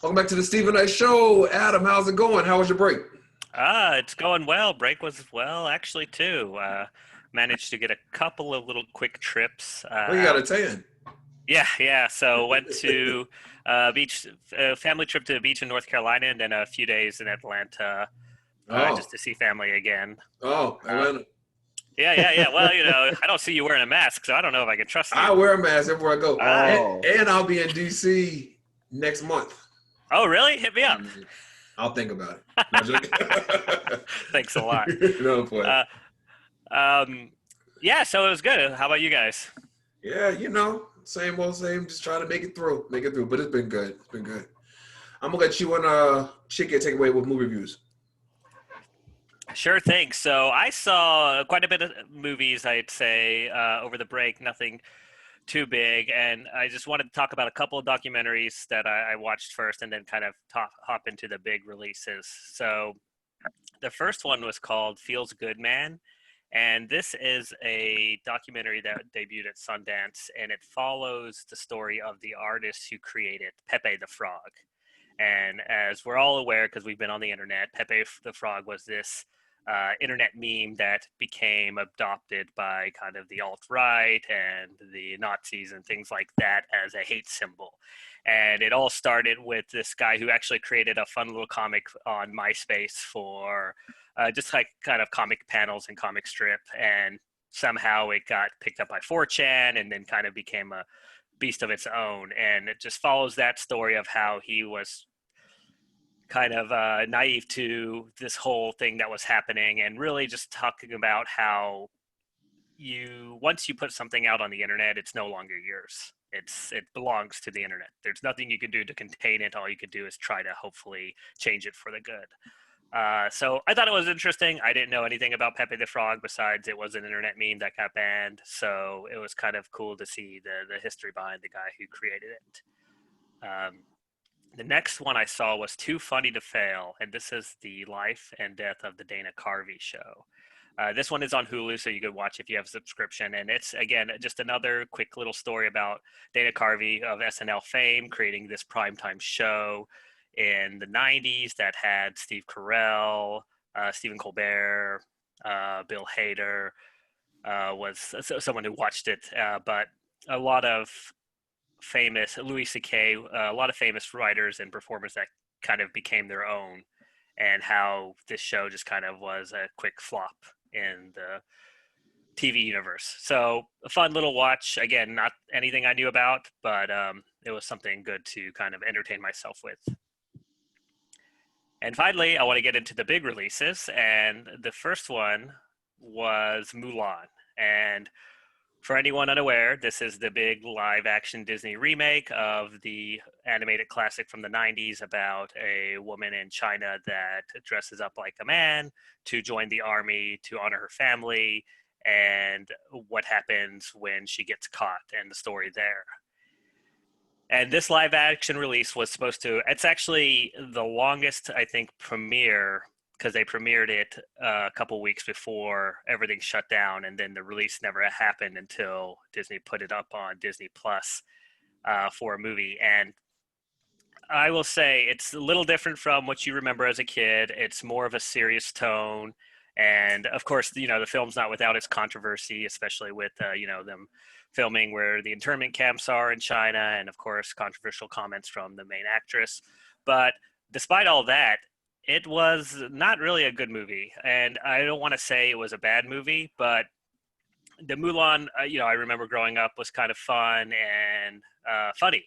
Welcome back to the Stephen Knight Show. Adam, how's it going? How was your break? It's going well. Break was well, actually, too. Managed to get a couple of little quick trips Well, you got out. a tan. Yeah, yeah. So went to beach, family trip to the beach in North Carolina, and then a few days in Atlanta, just Oh, to see family again. oh, Uh, Atlanta. yeah, yeah, yeah. Well, I don't see you wearing a mask, so I don't know if I can trust I you. wear a mask everywhere I go. Ah, And I'll be in DC next month. oh, really? Hit me up. I'll think about it. No joking. Thanks a lot. No play. Uh, um, yeah. So it was good. How about you guys? Yeah, same old same. Just trying to make it through. Make it through. But it's been good. It's been good. I'm gonna let you and Chick take away with movie reviews. Sure thing. So I saw quite a bit of movies, I'd say, over the break, nothing too big. And I just wanted to talk about a couple of documentaries that I watched first and then kind of hop into the big releases. So the first one was called Feels Good Man. And this is a documentary that debuted at Sundance, and it follows the story of the artist who created Pepe the Frog. And as we're all aware, because we've been on the internet, Pepe the Frog was this internet meme that became adopted by kind of the alt-right and the Nazis and things like that as a hate symbol. And it all started with this guy who actually created a fun little comic on MySpace for just like kind of comic panels and comic strip. And somehow it got picked up by 4chan and then kind of became a beast of its own. And it just follows that story of how he was kind of naive to this whole thing that was happening, and really just talking about how once you put something out on the internet, it's no longer yours. It belongs to the internet. There's nothing you can do to contain it. All you could do is try to hopefully change it for the good. So I thought it was interesting. I didn't know anything about Pepe the Frog besides it was an internet meme that got banned. So it was kind of cool to see the history behind the guy who created it. The next one I saw was Too Funny to Fail, and this is the life and death of the Dana Carvey show. This one is on Hulu, so you could watch if you have a subscription. And it's, again, just another quick little story about Dana Carvey of SNL fame creating this primetime show in the 90s that had Steve Carell, Stephen Colbert, Bill Hader, was someone who watched it, but a lot of famous Louis C.K., a lot of famous writers and performers that kind of became their own, and how this show just kind of was a quick flop in the TV universe. So a fun little watch. Again, not anything I knew about, but it was something good to kind of entertain myself with. And finally, I want to get into the big releases, and the first one was Mulan. And for anyone unaware, this is the big live-action Disney remake of the animated classic from the 90s about a woman in China that dresses up like a man to join the army to honor her family, and what happens when she gets caught and the story there. And this live-action release was supposed to, it's actually the longest, I think, premiere, because they premiered it a couple weeks before everything shut down, and then the release never happened until Disney put it up on Disney Plus for a movie. And I will say it's a little different from what you remember as a kid. It's more of a serious tone, and of course, the film's not without its controversy, especially with them filming where the internment camps are in China, and of course, controversial comments from the main actress. But despite all that, it was not really a good movie, and I don't want to say it was a bad movie, but the Mulan, I remember growing up was kind of fun and funny,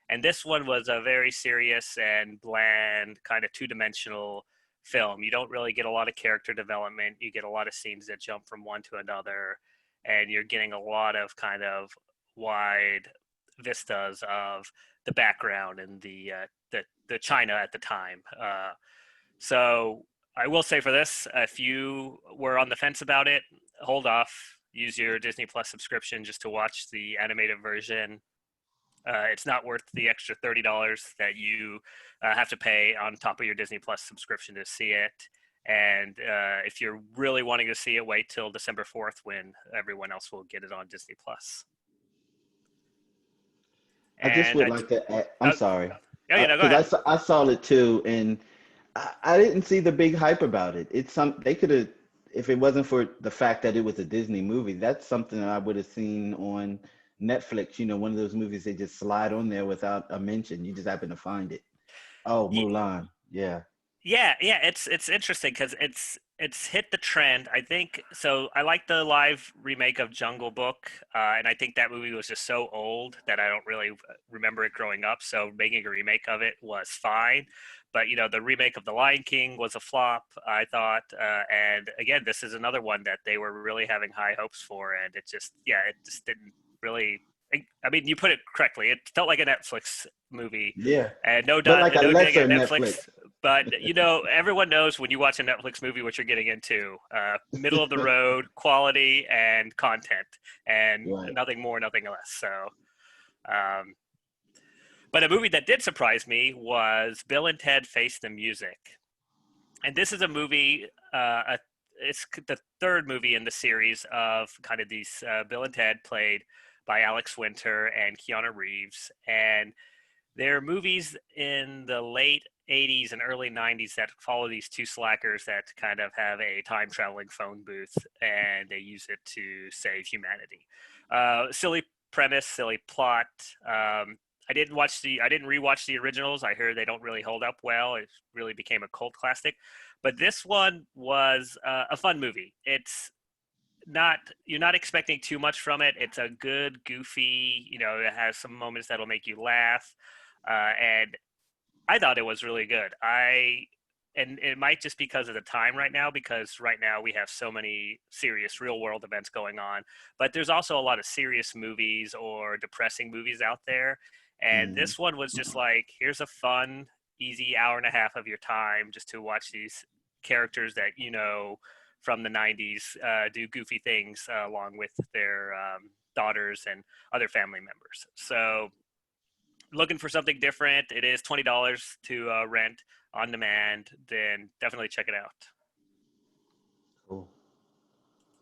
and this one was a very serious and bland, kind of two-dimensional film. You don't really get a lot of character development. You get a lot of scenes that jump from one to another, and you're getting a lot of kind of wide vistas of the background and the China at the time. So I will say for this, if you were on the fence about it, hold off. Use your Disney Plus subscription just to watch the animated version. It's not worth the extra $30 that you have to pay on top of your Disney Plus subscription to see it. And if you're really wanting to see it, wait till December 4th when everyone else will get it on Disney Plus. I just And would like to add, I'm sorry. Oh, yeah, no, go Because ahead. I saw it too, and I didn't see the big hype about it. It's some they could have, if it wasn't for the fact that it was a Disney movie, that's something that I would have seen on Netflix. You know, one of those movies they just slide on there without a mention. You just happen to find it. Oh, Mulan. Yeah. Yeah, yeah, it's interesting because it's hit the trend. I think so. I like the live remake of Jungle Book, and I think that movie was just so old that I don't really remember it growing up. So making a remake of it was fine, but the remake of The Lion King was a flop, I thought. And again, this is another one that they were really having high hopes for, and it just didn't really. I mean, you put it correctly. It felt like a Netflix movie, Yeah. and But like a no dig lesser at Netflix, Netflix. but everyone knows when you watch a Netflix movie what you're getting into. Middle of the road, quality and content, and Right. nothing more, nothing less. So, um, but a movie that did surprise me was Bill and Ted Face the Music, and this is a movie. It's the third movie in the series of kind of these Bill and Ted played by Alex Winter and Keanu Reeves, and there are movies in the late 80s and early 90s that follow these two slackers that kind of have a time traveling phone booth and they use it to save humanity. Silly premise, silly plot. I didn't rewatch the originals. I heard they don't really hold up well. It really became a cult classic, but this one was a fun movie. It's not You're not expecting too much from it. It's a good, goofy. It has some moments that'll make you laugh, and I thought it was really good. And it might just because of the time right now, because right now we have so many serious real world events going on, but there's also a lot of serious movies or depressing movies out there. And Mm. this one was just like, here's a fun, easy hour and a half of your time just to watch these characters that from the 90s do goofy things along with their daughters and other family members. So looking for something different, it is $20 to rent on demand. Then definitely check it out. Cool.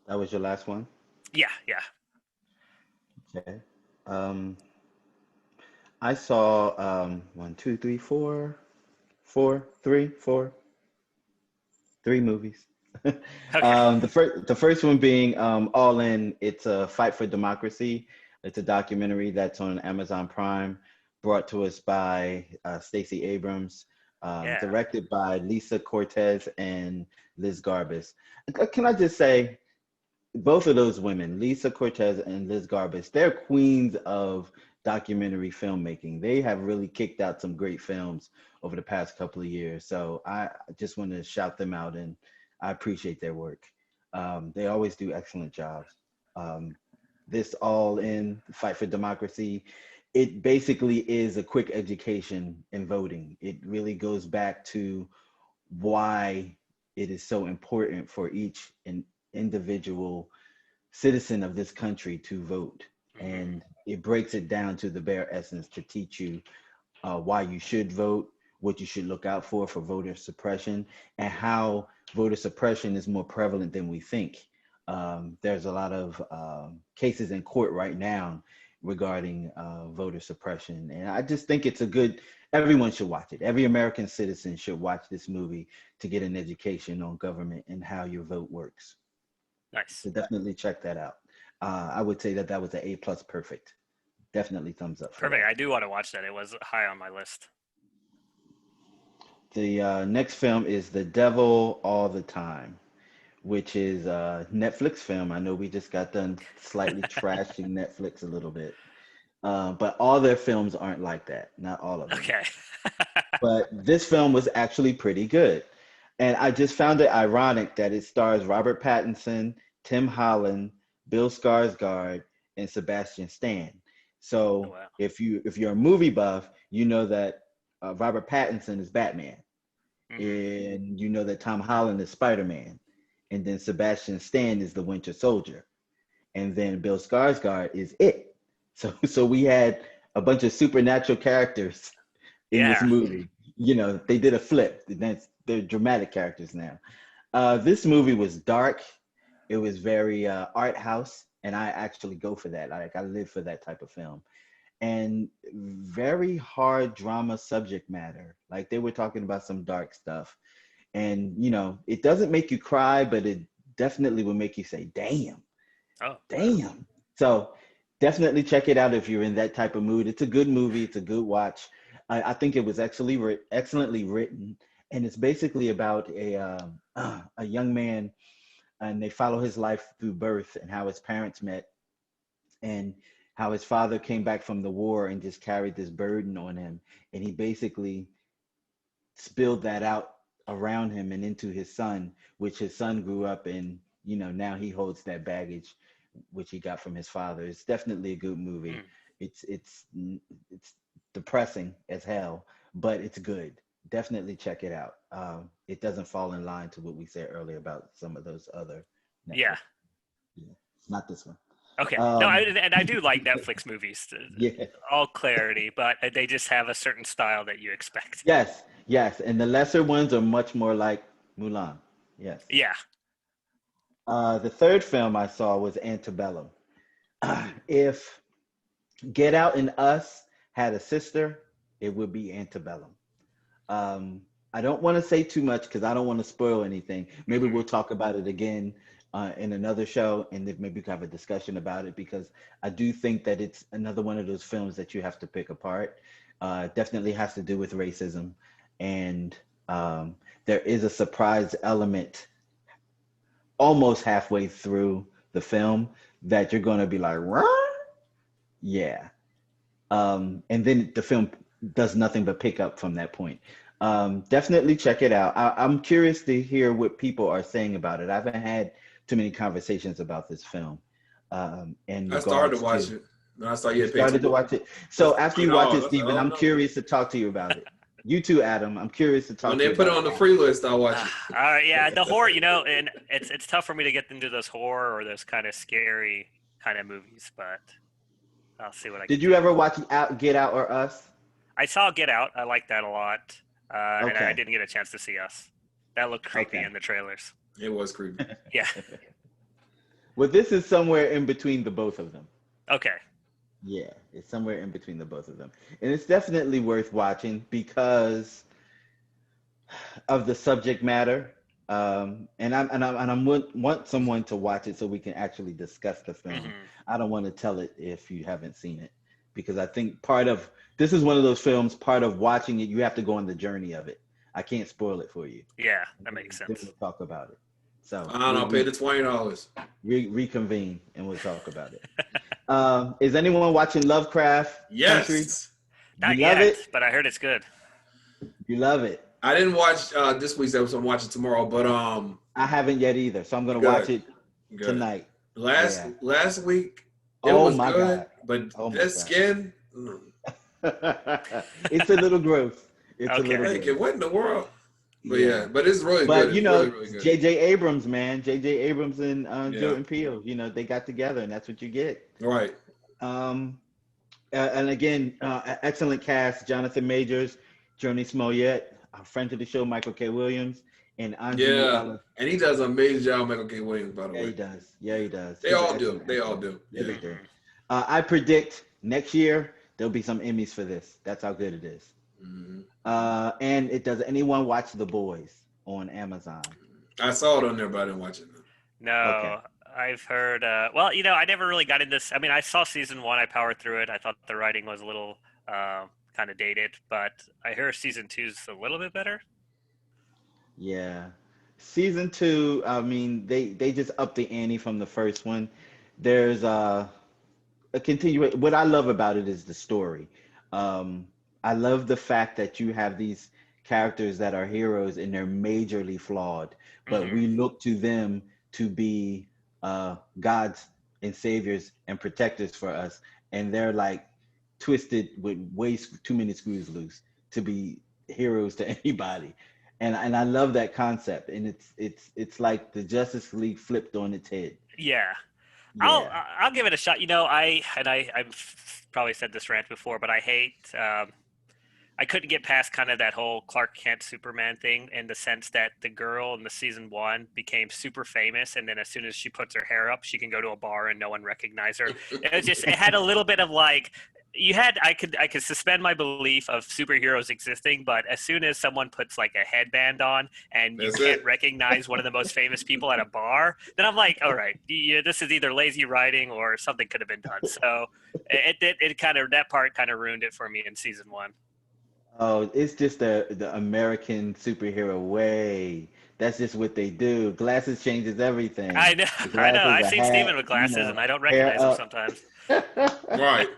That was your last one? Yeah, yeah. Okay. Um, I saw one, two, three, three movies. Okay. The first one being All In. It's a Fight for Democracy. It's a documentary that's on Amazon Prime, brought to us by Stacey Abrams, Yeah. directed by Lisa Cortez and Liz Garbus. Can I just say, both of those women, Lisa Cortez and Liz Garbus, they're queens of documentary filmmaking. They have really kicked out some great films over the past couple of years. So I just want to shout them out, and I appreciate their work. They always do excellent jobs. Um, this All In Fight for Democracy, it basically is a quick education in voting. It really goes back to why it is so important for each individual citizen of this country to vote. Hmm. And it breaks it down to the bare essence to teach you why you should vote, what you should look out for voter suppression, and how voter suppression is more prevalent than we think. There's a lot of cases in court right now regarding voter suppression. And I just think it's a good, everyone should watch it. Every American citizen should watch this movie to get an education on government and how your vote works. Nice. So definitely check that out. I would say that that was an A plus perfect. Definitely thumbs up for Perfect. that. I do want to watch that. It was high on my list. The next film is The Devil All the Time, which is a Netflix film. I know we just got done slightly trashing Netflix a little bit, but all their films aren't like that. Not all of them. Okay. But this film was actually pretty good. And I just found it ironic that it stars Robert Pattinson, Tim Holland, Bill Skarsgård, and Sebastian Stan. Oh, So wow. if you're a movie buff, you know that Robert Pattinson is Batman, Hmm. and you know that Tom Holland is Spider-Man, and then Sebastian Stan is the Winter Soldier, and then Bill Skarsgård is it. So we had a bunch of supernatural characters in this Yeah. movie. You know, they did a flip. They're dramatic characters now. This movie was dark. It was very art house, and I actually go for that. Like I live for that type of film. and very hard drama subject matter. Like they were talking about some dark stuff. And, it doesn't make you cry, but it definitely will make you say, damn, Oh, damn. So definitely check it out if you're in that type of mood. It's a good movie. It's a good watch. I think it was actually excellently written. And it's basically about a young man, and they follow his life through birth and how his parents met, and how his father came back from the war and just carried this burden on him. And he basically spilled that out around him and into his son, which his son grew up in. Now he holds that baggage which he got from his father. It's definitely a good movie. Mm. It's depressing as hell, but it's good. Definitely check it out. It doesn't fall in line to what we said earlier about some of those other Netflix. Yeah. Not this one. Okay. No, and I do like Netflix movies. Yeah. All clarity, but they just have a certain style that you expect. Yes, and the lesser ones are much more like Mulan. Yes. Yeah. The third film I saw was Antebellum. If Get Out and Us had a sister, it would be Antebellum. I don't want to say too much because I don't want to spoil anything. Maybe we'll talk about it again in another show, and then maybe we can have a discussion about it, because I do think that it's another one of those films that you have to pick apart. Definitely has to do with racism, and there is a surprise element almost halfway through the film that you're going to be like, "What?" Yeah. And then the film does nothing but pick up from that point. Definitely check it out. I'm curious to hear what people are saying about it. I haven't had too many conversations about this film. And I started to watch it. No, I started, you started to watch it. So after you watch it, Stephen, I'm no. curious to talk to you about it. You too, Adam. I'm curious to talk When to they you put it about on the free list, I'll watch it. All right. Yeah. The horror, and it's tough for me to get into those horror or those kind of scary kind of movies, but I'll see what I can Did you do. ever watch Get Out or Us? I saw Get Out. I liked that a lot. And I Okay. didn't get a chance to see Us. That looked creepy Okay. in the trailers. It was creepy. Yeah. Well, this is somewhere in between the both of them. Okay. Yeah, it's somewhere in between the both of them. And it's definitely worth watching because of the subject matter. And I want someone to watch it so we can actually discuss the film. Mhm. I don't want to tell it if you haven't seen it, because I think this is one of those films, part of watching it, you have to go on the journey of it. I can't spoil it for you. Yeah, that makes Then sense. we'll talk about it. So I don't know. Pay the $20. reconvene and we'll talk about it. Is anyone watching Lovecraft Country? Yes. Not You love yet, it? but I heard it's good. You love it. I didn't watch this week's episode. I'm watching tomorrow, but I haven't yet either, so I'm gonna Good. watch it good. tonight. Last week it Oh was my good, God. but Oh my that God. skin. It's a little gross. It's a Okay. little Like, gross. what in the world? But yeah, but it's really But good. you It's know, really, really good. J.J. Abrams, man, J.J. Abrams and Yeah. Jordan Peele, they got together, and that's what you get. Right. And again, excellent cast: Jonathan Majors, Joni Smollett, a friend of the show, Michael K. Williams, and Anthony Yeah, Ellis. and he does an amazing job, Michael K. Williams. By the Yeah, way, he does. Yeah, he does. They He's all an do. excellent They actor. all do. Yeah, they Yeah. do. I predict next year there'll be some Emmys for this. That's how good it is. Mhm. And does anyone watch The Boys on Amazon? I saw it on there, but I didn't watch it. No, Okay. I've heard. Well, I never really got into this. I mean, I saw season 1. I powered through it. I thought the writing was a little kind of dated, but I hear season 2's a little bit better. Yeah. Season 2, I mean, they just upped the ante from the first one. There's a continuation. What I love about it is the story. I love the fact that you have these characters that are heroes and they're majorly flawed, but Mhm. we look to them to be gods and saviors and protectors for us, and they're like twisted with way too many screws loose to be heroes to anybody. And I love that concept, and it's like the Justice League flipped on its head. Yeah. Yeah. I'll give it a shot. I've probably said this rant before, but I hate. I couldn't get past kind of that whole Clark Kent Superman thing, in the sense that the girl in the season 1 became super famous, and then as soon as she puts her hair up, she can go to a bar and no one recognizes her. It had a little bit of like, I could suspend my belief of superheroes existing, but as soon as someone puts like a headband on and you That's can't it. recognize one of the most famous people at a bar, then I'm like, all right, this is either lazy writing or something could have been done. So it kind of, that part kind of ruined it for me in season 1. Oh, it's just the American superhero way. That's just what they do. Glasses changes everything. I know, The I know. glasses, I've a seen hat, Steven with glasses and I don't hair recognize him up. sometimes. Right.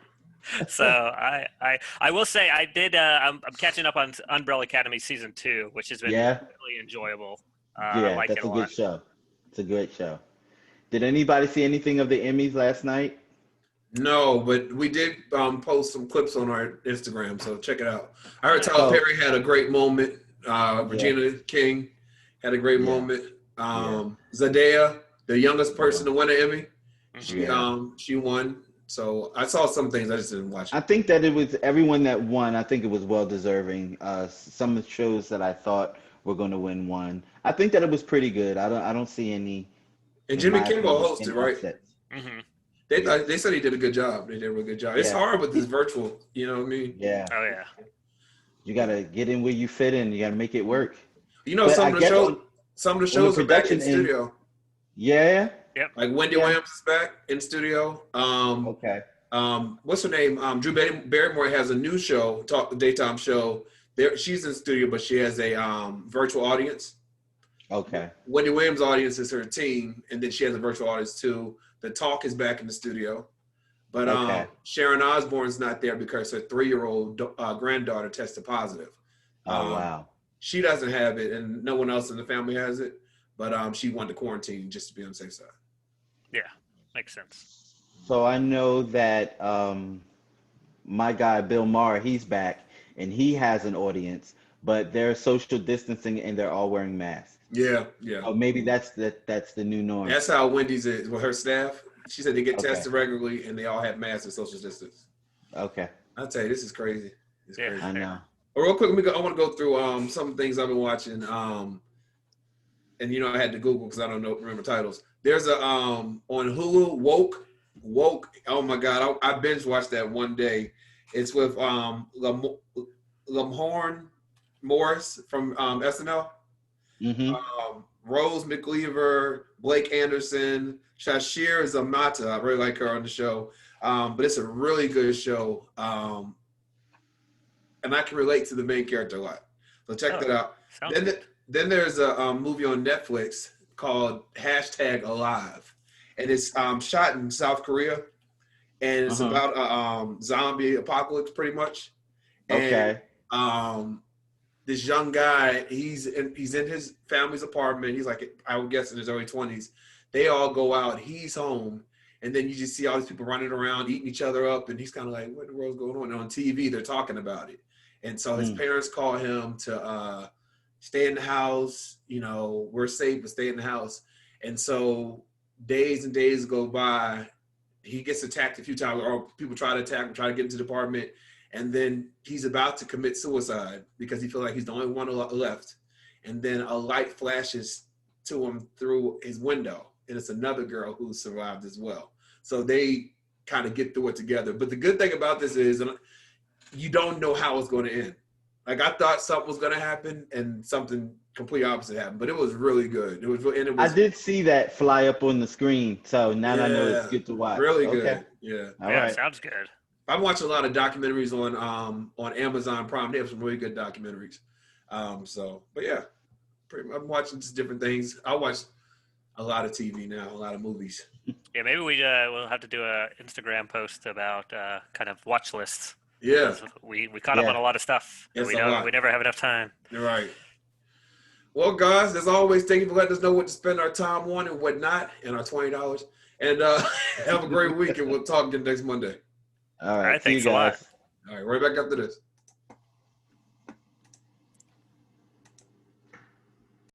So I will say I did. I'm catching up on Umbrella Academy season 2, which has been Yeah, really enjoyable. I yeah, like it that's a a good lot. show. It's a great show. Did anybody see anything of the Emmys last night? No, but we did post some clips on our Instagram, so check it out. I heard Tyler So, Perry had a great moment. yeah, Regina King had a great yeah, moment. yeah, Zendaya, the youngest person to win an Emmy, Mhm. yeah. she won. So I saw some things, I just didn't watch I it. think that it was everyone that won. I think it was well deserving. Some of the shows that I thought were going to win won. I think that it was pretty good. I don't see any, And in Jimmy my Kimmel opinion, hosted, any right? upsets. Mhm. Yeah, They said he did a good job. They did a real good job. It's yeah, hard with this virtual, you know what I mean? yeah. Oh yeah. You got to get in where you fit in. You got to make it work. You know, But I guess some of the on the shows are back in production end, studio. yeah, Yep. Like Wendy yeah, Williams is back in studio. okay, What's her name? Drew Barrymore has a new show, daytime show. There, she's in studio, but she has a virtual audience. okay, Wendy Williams' audience is her team, and then she has a virtual audience too. The Talk is back in the studio, but okay. Sharon Osbourne's not there because her 3-year-old granddaughter tested positive. Oh, Um, wow. she doesn't have it, and no one else in the family has it. But she wanted to quarantine just to be on the safe side. Yeah. Makes sense. So I know that my guy Bill Maher, he's back and he has an audience, but they're social distancing and they're all wearing masks. Yeah, yeah. Oh, maybe that's the new norm. That's how Wendy's is with her staff. She said they get Okay. tested regularly and they all have masks and social distance. Okay, I'll tell you, this is crazy. It's Yeah. crazy. I know. Well, real quick, I want to go through some things I've been watching. And I had to Google because I don't remember titles. There's a on Hulu, Woke. Oh my God, I binge watched that one day. It's with Lamhorn Morris from SNL. Mm-hmm. Rose McLeaver, Blake Anderson, Shashir Zamata. I really like her on the show. But it's a really good show. And I can relate to the main character a lot. So check that out. Then there's a movie on Netflix called #Alive. And it's shot in South Korea. And it's about a zombie apocalypse pretty much. And, Okay. this young guy, he's in his family's apartment. He's like, I would guess in his early 20s. They all go out. He's home. And then you just see all these people running around, eating each other up. And he's kind of like, what in the world's going on? And on TV, they're talking about it. And so his parents call him to stay in the house. We're safe, but stay in the house. And so days and days go by. He gets attacked a few times, or people try to attack him, try to get into the apartment. And then he's about to commit suicide because he feels like he's the only one left. And then a light flashes to him through his window. And it's another girl who survived as well. So they kind of get through it together. But the good thing about this is you don't know how it's going to end. Like I thought something was going to happen and something complete opposite happened. But it was really good. I did see that fly up on the screen. So now I know it's good to watch. Really Okay. good. Yeah. All right. Sounds good. I'm watching a lot of documentaries on Amazon Prime. They have some really good documentaries. But yeah, I'm watching just different things. I watch a lot of TV now, a lot of movies. Yeah, maybe we'll have to do a Instagram post about kind of watch lists. Yeah, we caught up on a lot of stuff. It's We a lot. we never have enough time. You're right. Well, guys, as always, thank you for letting us know what to spend our time on and what not, and our $20. And have a great week, and we'll talk again next Monday. All right. Thanks a lot. All right, right back after this.